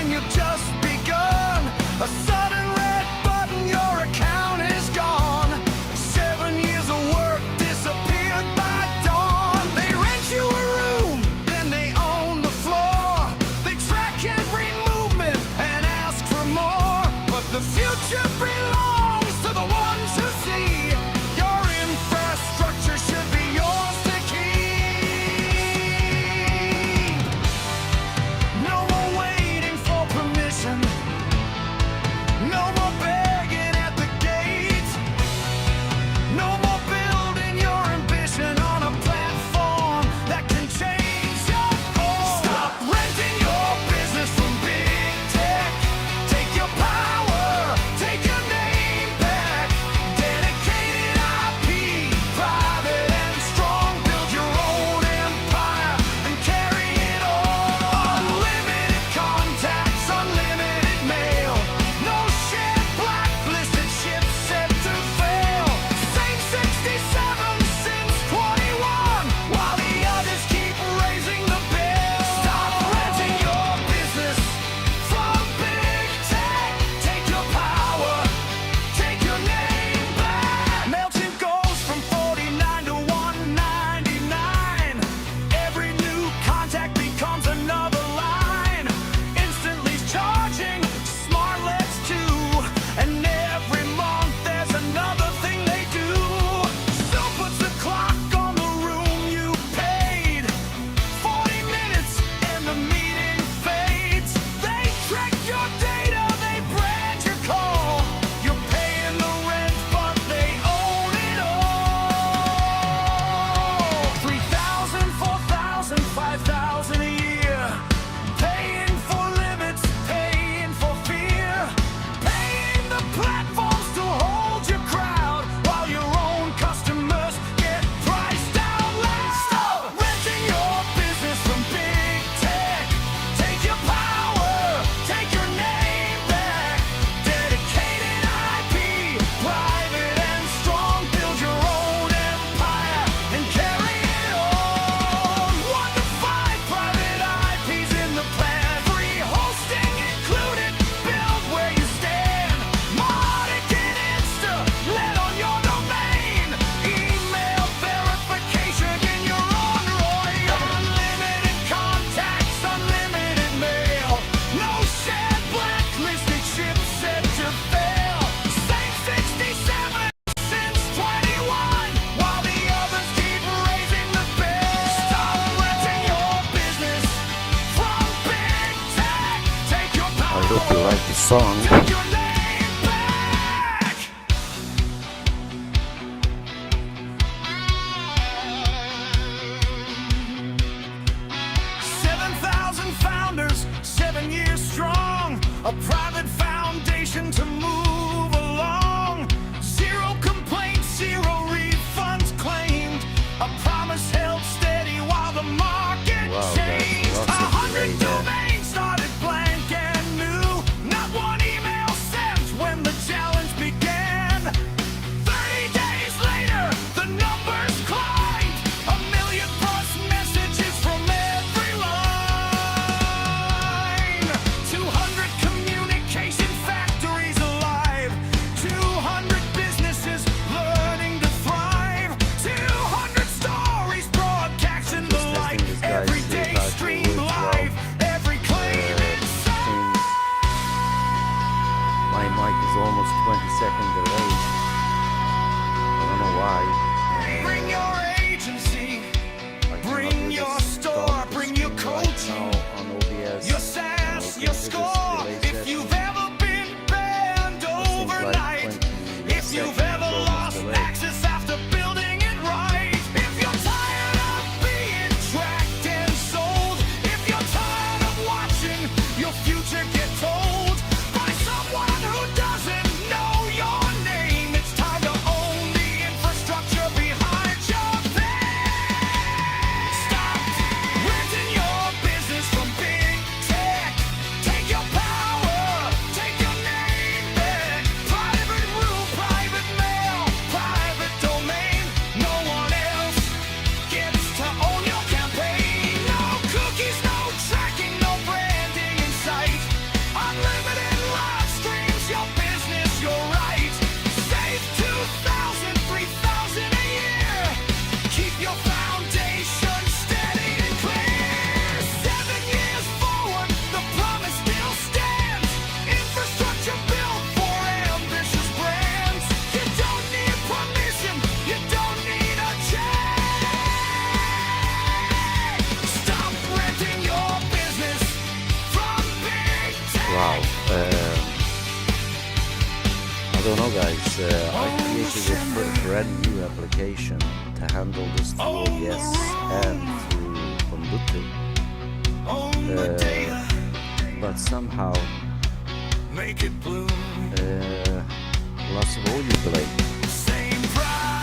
when you've just begun. A sudden red button, your account is gone. 7 years of work disappeared by dawn. They rent you a room, then they own the floor. They track every movement and ask for more. But the future belongs to the ones who see. Your infrastructure should be yours to keep. No more waiting for permission. No more begging at the gate. No more building your ambition on a platform that can change your core. Stop renting your business from big tech. Take your power, take your name back. Dedicated IP, private and strong. Build your own empire and carry it on. Unlimited contacts, unlimited mail. No shared blacklisted ships set to fail. Same 67 since 21, while the others keep raising the bill. Stop renting your business from big tech. Take your power, take your name back. Mailchimp goes from 49 to 199. Every new contact becomes another line. Instantly charging, Smartlead too. And every month there's another thing they do. Still puts the clock on the room you paid. 40 minutes and the meeting fades. They track your data, they brand your call. You're paying the rent, but they own it all. 3,000, 4,000, 5,000 a year. Paying for limits, paying for fear. Paying the platforms to hold your crowd, while your own customers get priced out loud. Stop renting your business from big tech. Take your power, take your name back. Dedicated IP, private and strong. Build your own empire and carry it on. 1 to 5 private IPs in the plan. Free hosting included. Build where you stand. Mautic and Insta, let on your domain. Email verification in your Android. Unlimited contacts, unlimited mail. No shared blacklisted ships set to fail. Same 67 since 21, while the others keep raising the bill. Stop renting your business from big tech. Take your I power, hope you like the song. take your name back. 7,000 founders, 7 years strong. A private foundation to move along. 0 complaints, 0 refunds claimed. A promise held steady while the market Wow, guys, changed. lots of 100 delay there. domains started blank and new. Not one email sent when the challenge began. 30 days later, the numbers climbed. 1 million plus messages from every line. 200 communities. Wow. I don't know, guys. I created a brand new application to handle this to OBS and to Conductor. But somehow Make it bloom. lots of audio delay. Same price,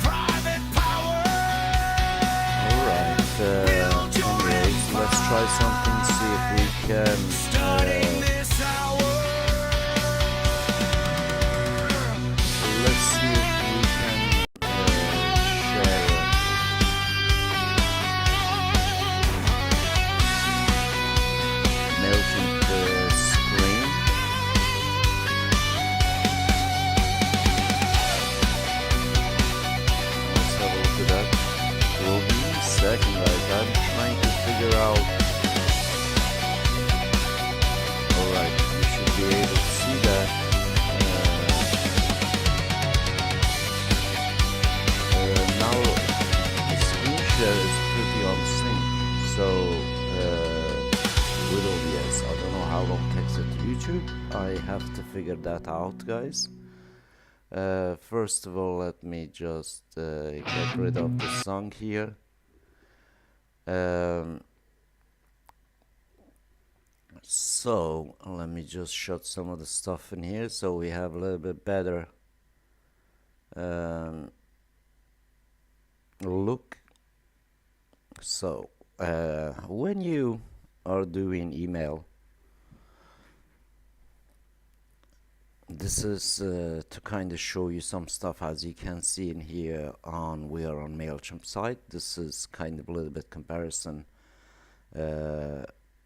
private power. Alright, anyways, let's try something, see if we can Starting this hour. let's see if we can share Mailchimp screen. Let's have a look at that. Will be a second, guys. I'm trying to figure out. Alright, you should be able to see that. Now the screen share is pretty on sync, so with OBS, I don't know how long it takes it to YouTube. I have to figure that out, guys. First of all, let me just get rid of the song here. So let me just shut some of the stuff in here so we have a little bit better look. So when you are doing email, this is to kind of show you some stuff. As you can see in here, we are on Mailchimp site. This is kind of a little bit comparison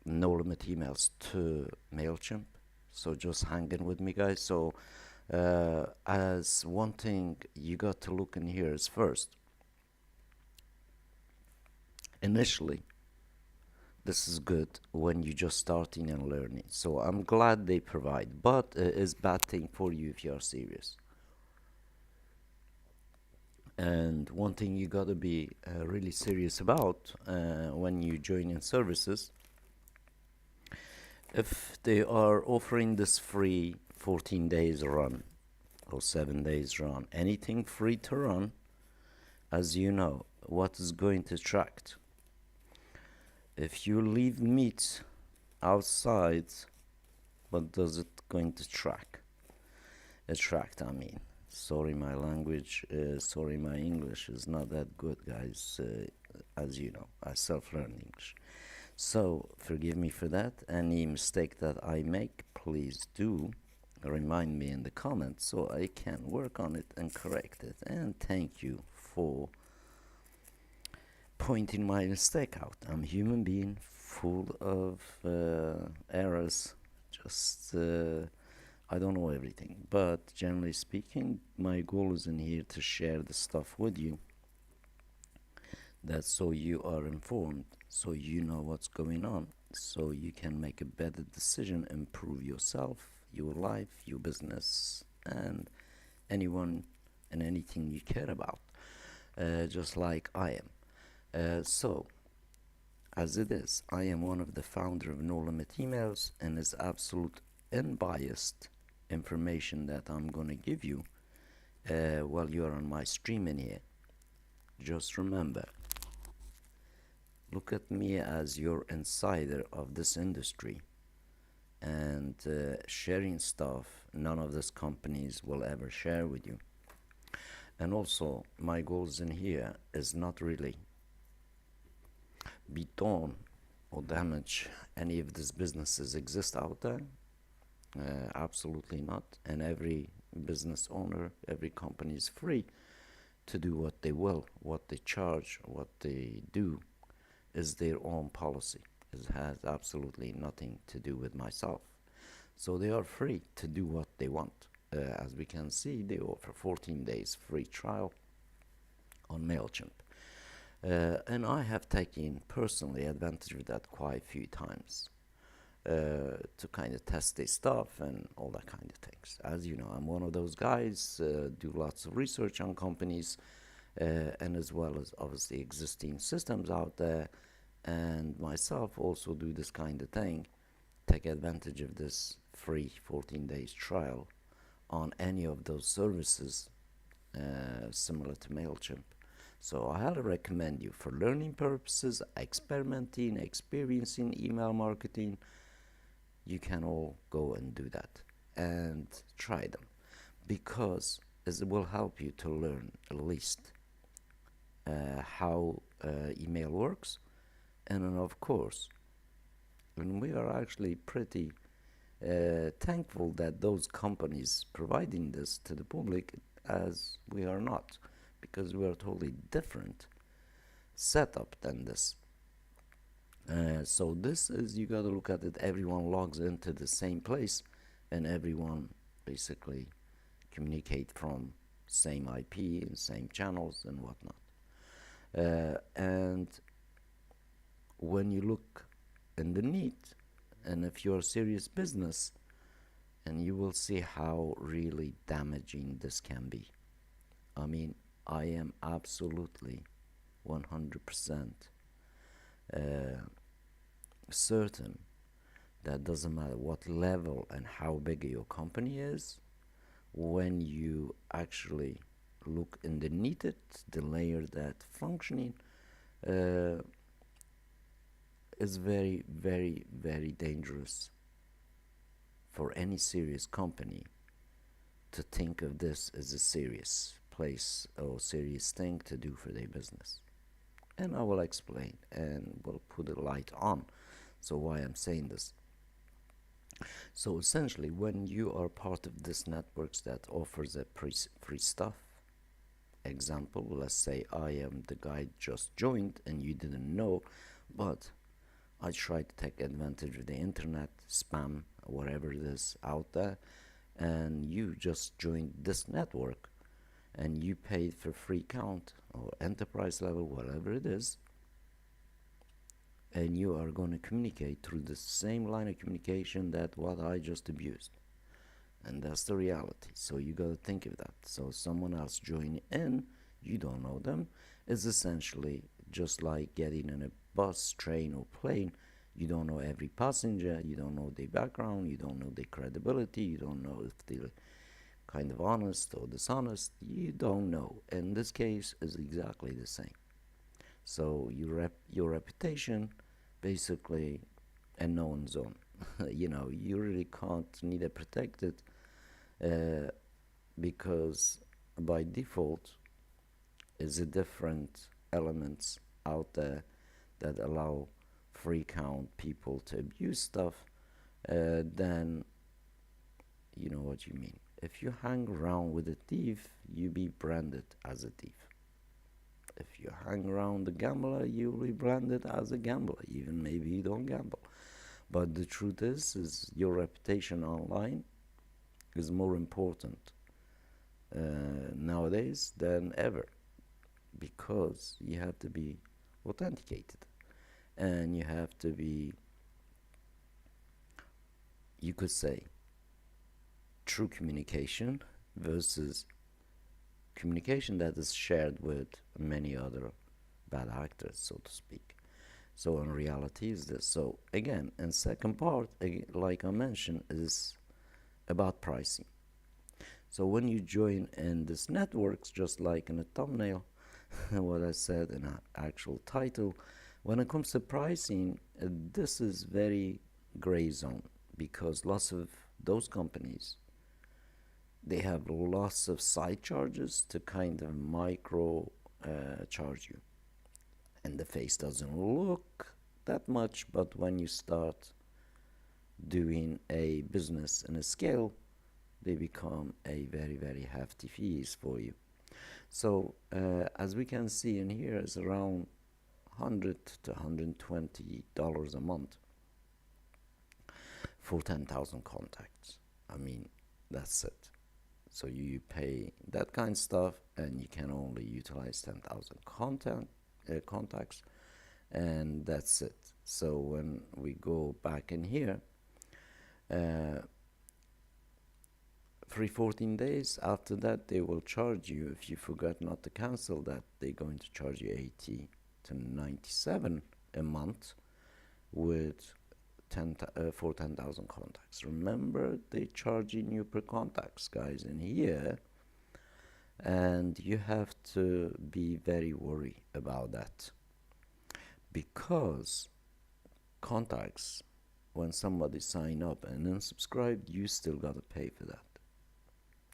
no limit emails to Mailchimp, so just hang in with me, guys. So as one thing you got to look in here is, first, initially this is good when you're just starting and learning, so I'm glad they provide, but it is bad thing for you if you are serious. And one thing you gotta be really serious about when you join in services, if they are offering this free 14 days run or 7 days run, anything free to run, as you know, what is going to attract? If you leave meat outside, what does it going to attract? I mean, sorry my language, sorry my English is not that good, guys. As you know, I self-learn English, so forgive me for that. Any mistake that I make, please do remind me in the comments so I can work on it and correct it. And thank you for pointing my mistake out. I'm a human being full of errors. Just I don't know everything, but generally speaking, my goal is in here to share the stuff with you. That's so you are informed, so you know what's going on, so you can make a better decision, improve yourself, your life, your business, and anyone and anything you care about, just like I am. So, as it is, I am one of the founder of No Limit Emails, and it's absolute unbiased information that I'm gonna give you while you are on my stream in here. Just remember, look at me as your insider of this industry, and sharing stuff none of these companies will ever share with you. And also, my goals in here is not really be done or damage any of these businesses exist out there. Absolutely not. And every business owner, every company is free to do what they will. What they charge, what they do is their own policy. It has absolutely nothing to do with myself. So they are free to do what they want. As we can see, they offer 14 days free trial on Mailchimp. And I have taken personally advantage of that quite a few times to kind of test their stuff and all that kind of things. As you know, I'm one of those guys, do lots of research on companies, and as well as obviously existing systems out there, and myself also do this kind of thing, take advantage of this free 14 days trial on any of those services similar to Mailchimp. So I highly recommend you for learning purposes, experimenting, experiencing email marketing. You can all go and do that and try them, because it will help you to learn at least how email works. And then of course, and we are actually pretty thankful that those companies providing this to the public, as we are not, because we are totally different setup than this. So this is, you gotta look at it, everyone logs into the same place and everyone basically communicate from same IP and same channels and whatnot. And when you look underneath, and if you're a serious business, and you will see how really damaging this can be. I mean, I am absolutely 100% certain that doesn't matter what level and how big your company is, when you actually look underneath it, the layer that functioning is very, very, very dangerous for any serious company to think of this as a serious place or serious thing to do for their business. And I will explain and will put a light on so why I'm saying this. So essentially, when you are part of this networks that offers a free stuff, example, let's say I am the guy just joined and you didn't know, but I tried to take advantage of the internet, spam, whatever it is out there, and you just joined this network and you paid for free account or enterprise level, whatever it is, and you are going to communicate through the same line of communication that what I just abused. And that's the reality. So you got to think of that. So someone else joining in, you don't know them, is essentially just like getting in a bus, train, or plane. You don't know every passenger, you don't know their background, you don't know their credibility, you don't know if they're kind of honest or dishonest, you don't know. In this case, is exactly the same. So your reputation, basically, a known zone. You really can't need to protect it because by default, is a different elements out there that allow free account people to abuse stuff, then you know what you mean. If you hang around with a thief, you be branded as a thief. If you hang around the gambler, you'll be branded as a gambler, even maybe you don't gamble. But the truth is your reputation online is more important nowadays than ever, because you have to be authenticated and you have to be, you could say, true communication versus communication that is shared with many other bad actors, so to speak. So in reality is this. So again, and second part, like I mentioned, is about pricing. So when you join in this networks, just like in a thumbnail, what I said in an actual title, when it comes to pricing, this is very gray zone, because lots of those companies, they have lots of side charges to kind of micro charge you, and the face doesn't look that much, but when you start doing a business in a scale, they become a very, very hefty fees for you. So as we can see in here, is around $100 to $120 a month for 10,000 contacts. I mean, that's it. So you pay that kind of stuff, and you can only utilize 10,000 contacts, and that's it. So when we go back in here, free 14 days. After that, they will charge you. If you forgot not to cancel that, they're going to charge you 80 to 97 a month with for 10,000 contacts. Remember, they charging you per contacts, guys, in here, and you have to be very worried about that, because contacts, when somebody sign up and unsubscribe, you still gotta pay for that.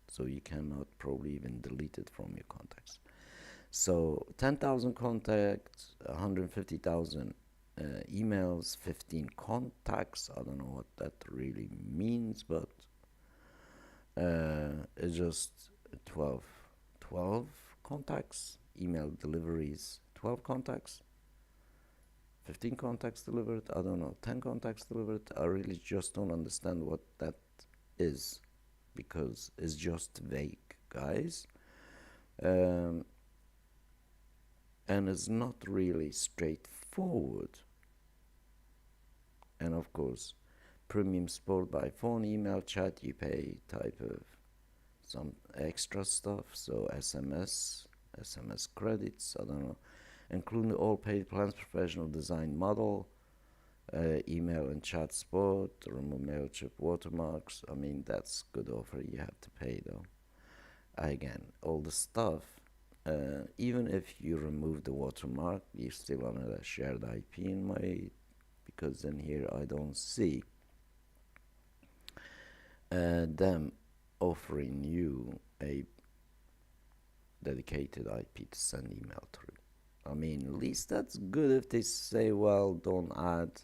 So you cannot probably even delete it from your contacts. So 10,000 contacts, 150,000 emails, 15 contacts. I don't know what that really means, but it's just 12 contacts, email deliveries, 12 contacts, 15 contacts delivered, I don't know, 10 contacts delivered. I really just don't understand what that is, because it's just vague, guys. And it's not really straightforward. And of course, premium support by phone, email, chat, you pay type of some extra stuff, so SMS credits, I don't know, including all paid plans, professional design model, email and chat support, remove Mailchimp watermarks. I mean, that's good offer. You have to pay though. Again, all the stuff, even if you remove the watermark, you're still on a shared IP in my, because in here I don't see them offering you a dedicated IP to send email through. I mean, at least that's good if they say, well, don't add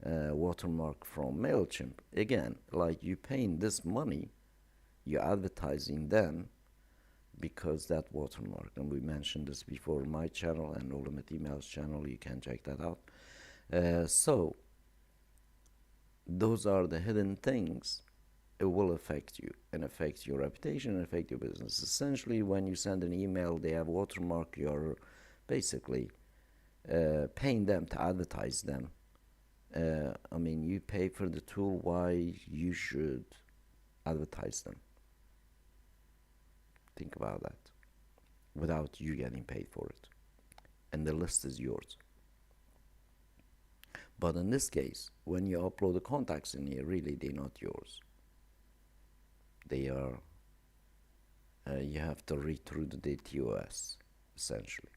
watermark from Mailchimp. Again, like, you paying this money, you're advertising them because that watermark, and we mentioned this before in my channel and Ultimate Emails channel, you can check that out. So those are the hidden things. It will affect you and affect your reputation and affect your business. Essentially, when you send an email, they have watermark, you're basically paying them to advertise them. I mean, you pay for the tool, why you should advertise them? Think about that, without you getting paid for it. And the list is yours. But in this case, when you upload the contacts in here, really, they're not yours. They are, you have to read through the TOS, essentially,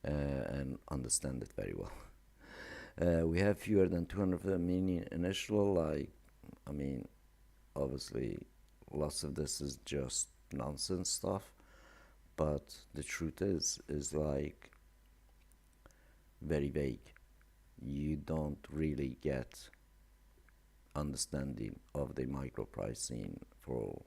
and understand it very well. We have fewer than 200 meaning initial, like, I mean, obviously, lots of this is just nonsense stuff, but the truth is like very vague. You don't really get understanding of the micro pricing for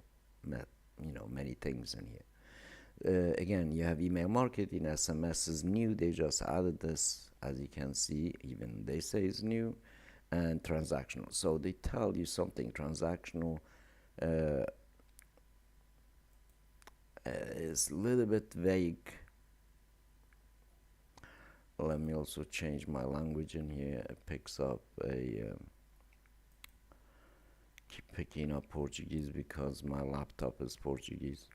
many things in here. Again, you have email marketing. SMS is new, they just added this, as you can see, even they say it's new. And transactional, so they tell you something transactional is a little bit vague. Let me also change my language in here. It picks up keep picking up Portuguese because my laptop is Portuguese.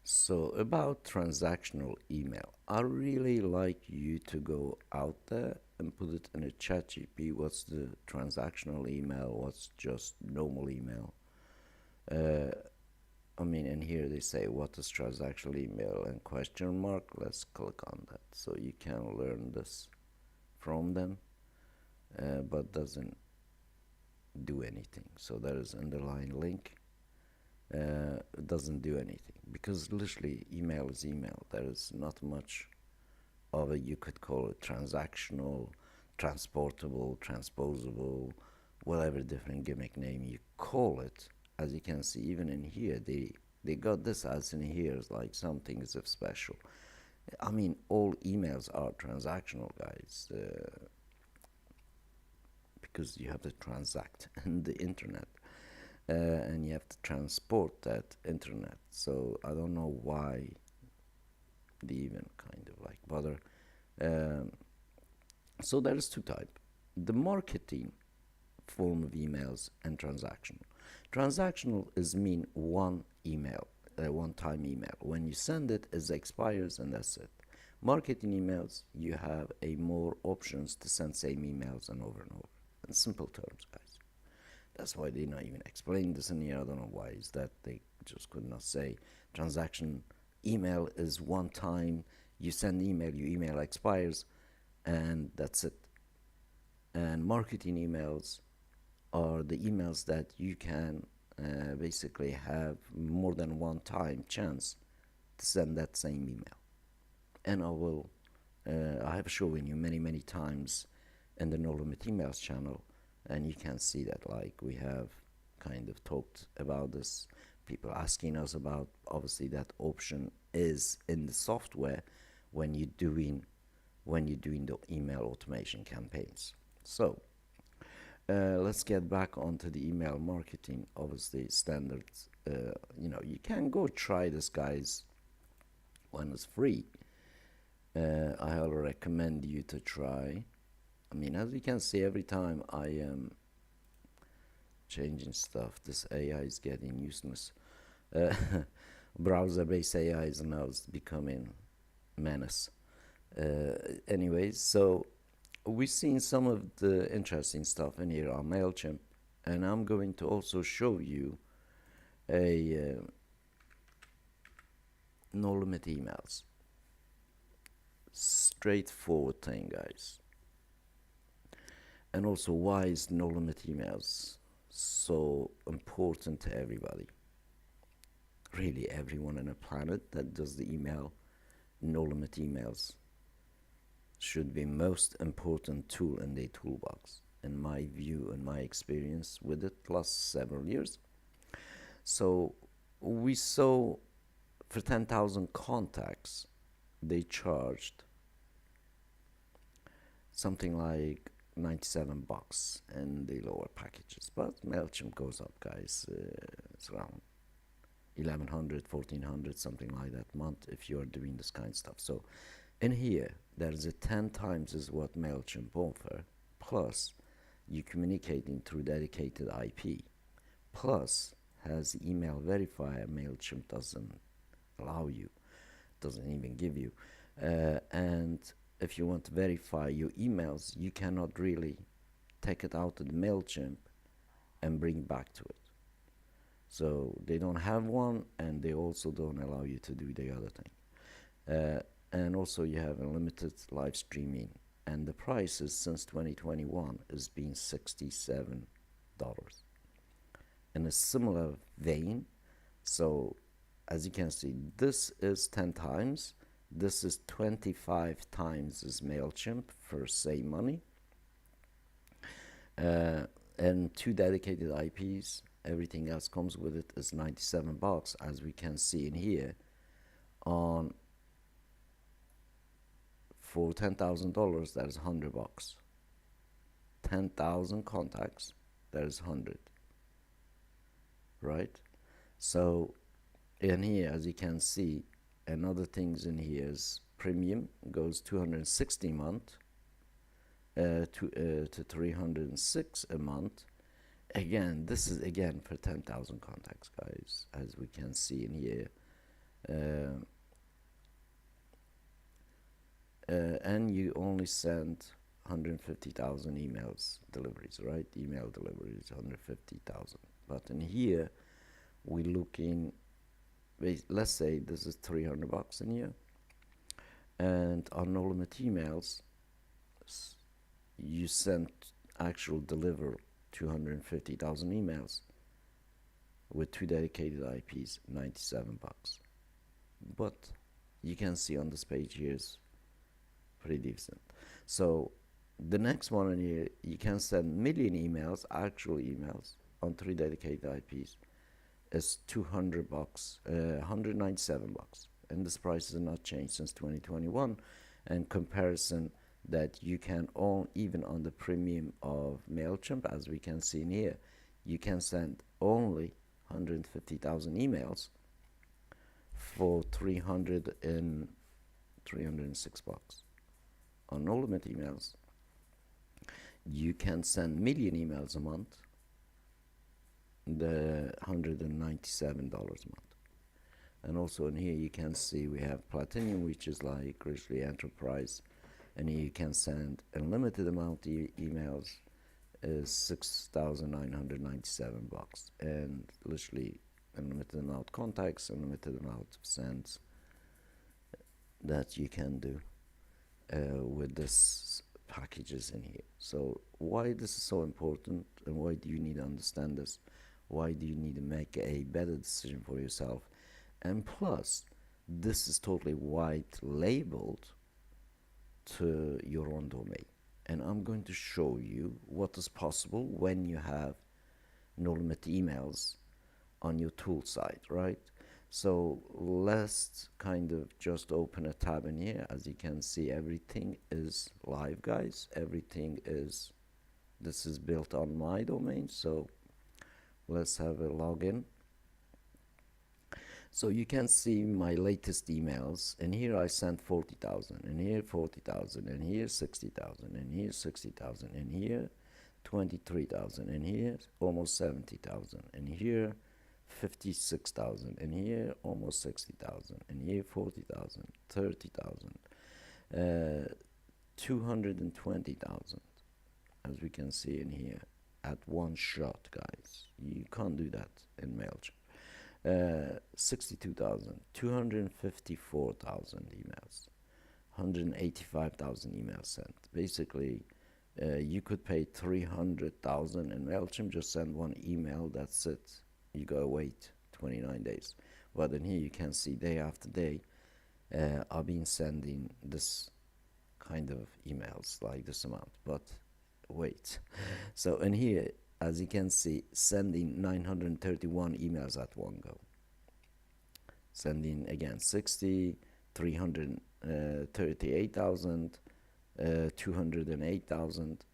So about transactional email, I really like you to go out there and put it in a chat GP. What's the transactional email? What's just normal email? I mean, in here they say what is transactional email and question mark. Let's click on that so you can learn this from them, but doesn't do anything. So there is underlying link. It doesn't do anything because literally email is email. There is not much of it. You could call it transactional, transportable, transposable, whatever different gimmick name you call it. As you can see, even in here, they got this as in here is like something is of special. I mean, all emails are transactional, guys, because you have to transact in the internet. And you have to transport that internet. So I don't know why they even kind of like bother. So there is two types: the marketing form of emails and transactional. Transactional is mean one email. a one-time email. When you send it, it expires and that's it. Marketing emails, you have a more options to send same emails and over. In simple terms, guys. That's why they not even explain this in here. I don't know why is that they just could not say transaction email is one time. You send email, your email expires, and that's it. And marketing emails are the emails that you can basically have more than one time chance to send that same email. And I have shown you many times in the No Limit Emails channel, and you can see that like we have kind of talked about this. People asking us about, obviously that option is in the software when you're doing the email automation campaigns. So let's get back onto the email marketing. Obviously standards, you can go try this, guys, when it's free. I highly recommend you to try. I mean, as you can see, every time I am changing stuff, this AI is getting useless. Browser-based AI is now becoming menace. Anyways, so we've seen some of the interesting stuff in here on Mailchimp, and I'm going to also show you a no limit emails. Straightforward thing, guys. And also, why is no limit emails so important to everybody? Really, everyone on the planet that does the email, no limit emails should be most important tool in their toolbox, in my view and my experience with it last several years. So we saw for 10,000 contacts they charged something like $97 in the lower packages, but Mailchimp goes up, guys. It's around 1,100, 1,400, something like that month if you are doing this kind of stuff. So in here there is a 10 times is what Mailchimp offer, plus you communicating through dedicated IP, plus has email verifier Mailchimp doesn't allow you, doesn't even give you, and if you want to verify your emails, you cannot really take it out of the Mailchimp and bring back to it. So they don't have one, and they also don't allow you to do the other thing. And also you have unlimited live streaming, and the prices since 2021 is being $67. In a similar vein, so as you can see, this is 10 times. This is 25 times as Mailchimp for same money. And 2 dedicated IPs. Everything else comes with it is $97, as we can see in here. For $10,000, that is $100. 10,000 contacts, that is 100. Right? So in here, as you can see, another things in here is premium goes 260 a month to 306 a month. Again, this is again for 10,000 contacts, guys, as we can see in here. And you only send 150,000 emails deliveries, right? Email deliveries 150,000. But in here, we looking. Let's say this is $300 in here, and on no limit emails, you send actual deliver 250,000 emails with 2 dedicated IPs, $97. But you can see on this page here is pretty decent. So the next one in here, you can send million emails, actual emails, on 3 dedicated IPs. Is $200, $197, and this price has not changed since 2021. And comparison that you can own even on the premium of Mailchimp, as we can see in here, you can send only 150,000 emails for $306. On no limit emails, you can send million emails a month, the $197 a month. And also in here you can see we have Platinum, which is like literally enterprise, and here you can send unlimited amount emails is $6,997, and literally unlimited amount contacts, unlimited amount of sends that you can do with this packages in here. So why this is so important, and why do you need to understand this? Why do you need to make a better decision for yourself? And plus, this is totally white labeled to your own domain. And I'm going to show you what is possible when you have no limit emails on your tool site, right? So let's kind of just open a tab in here. As you can see, everything is live, guys. This is built on my domain. So let's have a login. So you can see my latest emails, and here I sent 40,000, and here 40,000, and here 60,000, and here 60,000, and here 23,000, and here almost 70,000, and here 56,000, and here almost 60,000, and here 40,000, 30,000, 220,000, as we can see in here, at one shot, guys. You can't do that in Mailchimp. 62,000, 254,000 emails, 185,000 emails sent. Basically, you could pay 300,000 in Mailchimp, just send one email, that's it. You gotta wait 29 days. But in here you can see day after day, I've been sending this kind of emails, like this amount. But wait, so in here, as you can see, sending 931 emails at one go. Sending again 60, 338,000, 208,000,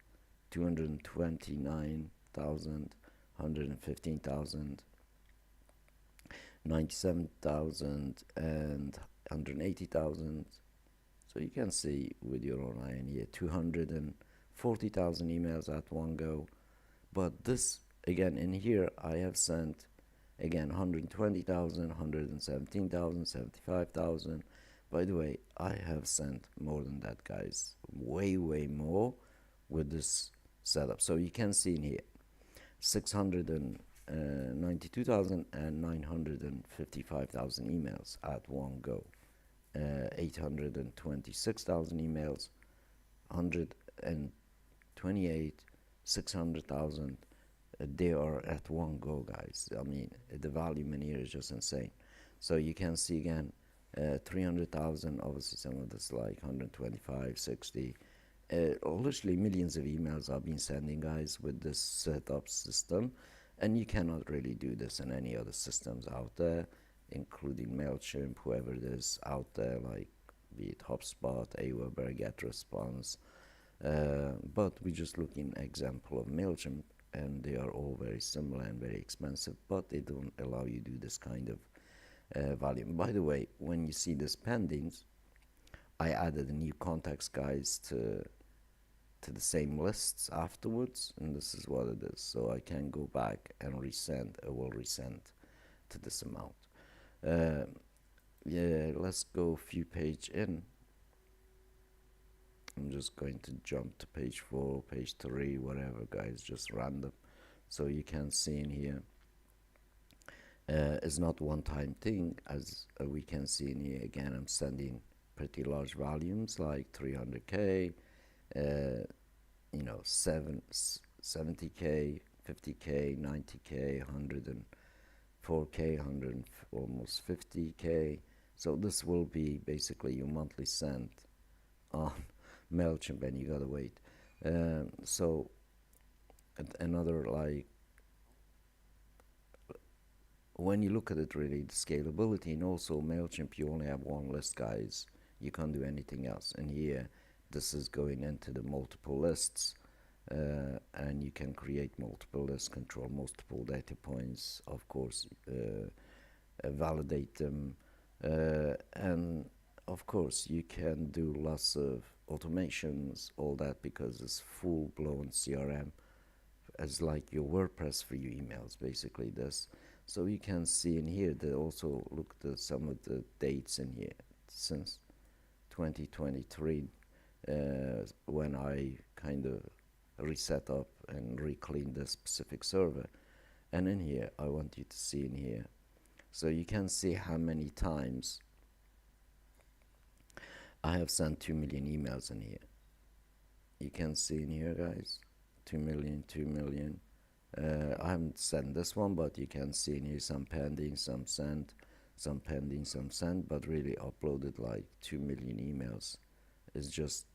229,000, 115,000, 97,000, and 180,000. So you can see with your own eye in here, 240,000 emails at one go. But this, again, in here, I have sent, again, 120,000, 117,000, 75,000. By the way, I have sent more than that, guys. Way, way more with this setup. So you can see in here, 692,000 and 955,000 emails at one go. 826,000 emails, 128, 600,000, they are at one go, guys. I mean, the volume in here is just insane. So you can see again, 300,000, obviously some of this like 125, 60, literally millions of emails I've been sending, guys, with this setup system. And you cannot really do this in any other systems out there, including Mailchimp, whoever it is out there, like be it HubSpot, Wayback, GetResponse. But we're just looking example of Mailchimp, and they are all very similar and very expensive, but they don't allow you to do this kind of volume. By the way, when you see this pendings, I added a new contacts, guys, to the same lists afterwards, and this is what it is. So I can go back and resend. I will resend to this amount. Yeah, let's go a few page in. I'm just going to jump to page 4, page 3, whatever, guys, just random. So you can see in here, it's not one-time thing, as we can see in here. Again, I'm sending pretty large volumes, like 300K, 70K, 50K, 90K, 104K, almost 50K. So this will be basically your monthly send on Mailchimp, and you gotta wait. So another, like, when you look at it, really, the scalability, and also Mailchimp, you only have one list, guys. You can't do anything else. And here, this is going into the multiple lists, and you can create multiple lists, control multiple data points, of course, validate them, and of course you can do lots of automations, all that, because it's full-blown CRM, as like your WordPress for your emails, basically this. So you can see in here that also look at some of the dates in here since 2023, when I kind of reset up and recleaned the specific server. And in here, I want you to see in here, so you can see how many times I have sent 2 million emails in here. You can see in here, guys, 2 million, 2 million. I haven't sent this one, but you can see in here some pending, some sent, some pending, some sent, but really uploaded like 2 million emails. It's just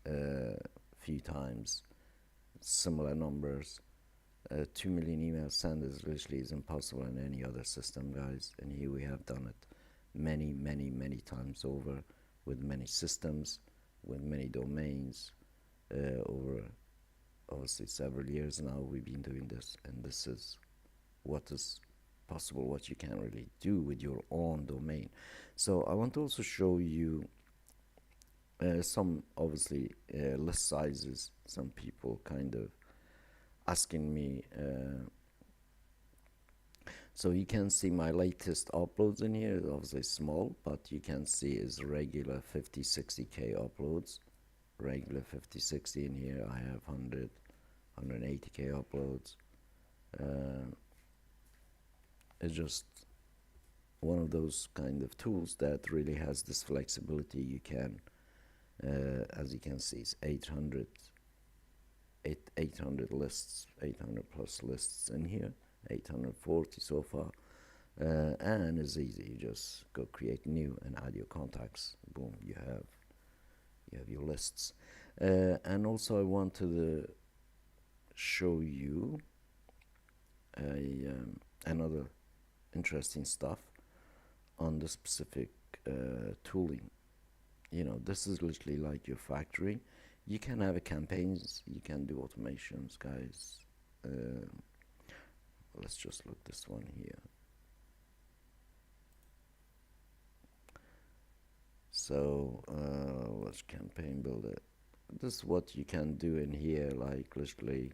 a few times similar numbers. 2 million emails sent is literally is impossible in any other system, guys. And here we have done it many, many, many times over with many systems, with many domains, over obviously several years now we've been doing this, and this is what is possible, what you can really do with your own domain. So I want to also show you some obviously list sizes. Some people kind of asking me, so you can see my latest uploads in here, obviously small, but you can see is regular 50-60k uploads, regular 50-60. In here I have 180k uploads. It's just one of those kind of tools that really has this flexibility. You can, as you can see, it's 800 lists, 800 plus lists in here, 840 so far. And it's easy. You just go create new and add your contacts. Boom, you have your lists. And also I wanted to show you another interesting stuff on the specific tooling. You know, this is literally like your factory. You can have campaigns, you can do automations, guys. Let's just look this one here. So let's campaign builder. This is what you can do in here, like literally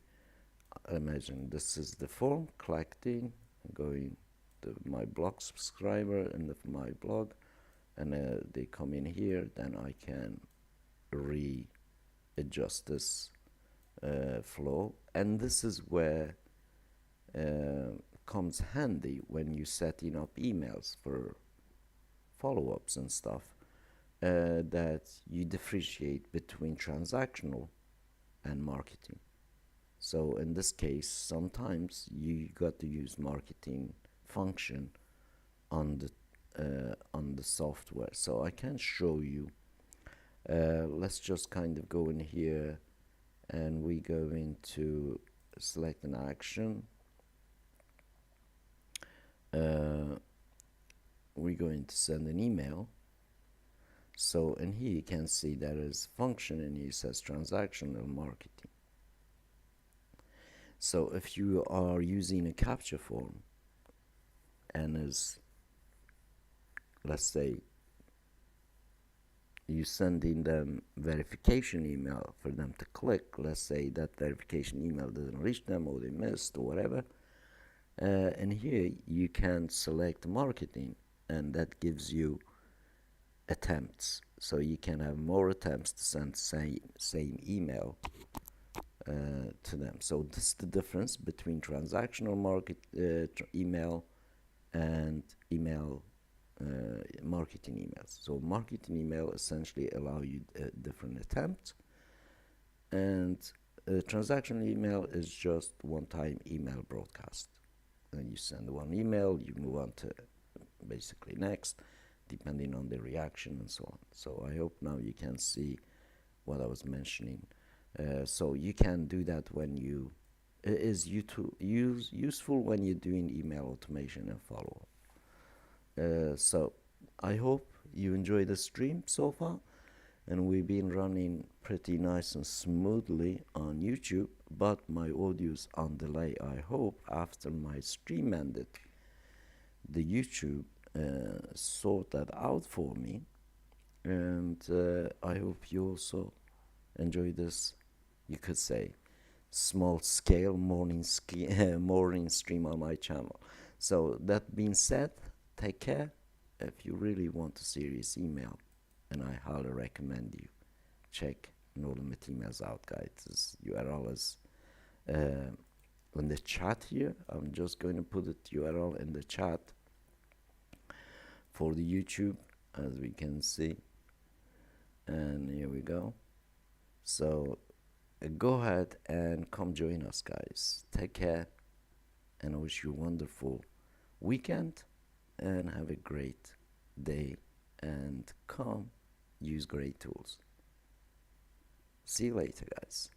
imagine this is the form collecting, going to my blog subscriber and my blog, and they come in here, then I can readjust this flow. And this is where comes handy when you setting up emails for follow-ups and stuff, that you differentiate between transactional and marketing. So in this case, sometimes you got to use marketing function on the software. So I can show you. Let's just kind of go in here, and we go into select an action. We're going to send an email. So in here you can see there is function, and here it says transactional marketing. So if you are using a capture form, and is, let's say, you sending them verification email for them to click, let's say that verification email doesn't reach them, or they missed, or whatever, and here you can select marketing, and that gives you attempts. So you can have more attempts to send same email to them. So this is the difference between transactional email and email marketing emails. So marketing email essentially allow you different attempts, and transactional email is just one-time email broadcast. And you send one email, you move on to basically next, depending on the reaction and so on. So I hope now you can see what I was mentioning. So you can do that when you, it is useful when you're doing email automation and follow-up. So I hope you enjoy the stream so far, and we've been running pretty nice and smoothly on YouTube, but my audio's on delay. I hope after my stream ended, the YouTube sort that out for me, and I hope you also enjoy this, you could say, small scale morning stream on my channel. So that being said, take care. If you really want a serious email, and I highly recommend you check Northern emails out, guys. This URL is in the chat here. I'm just going to put the URL in the chat for the YouTube, as we can see. And here we go. So go ahead and come join us, guys. Take care, and I wish you a wonderful weekend, and have a great day, and come use great tools. See you later, guys.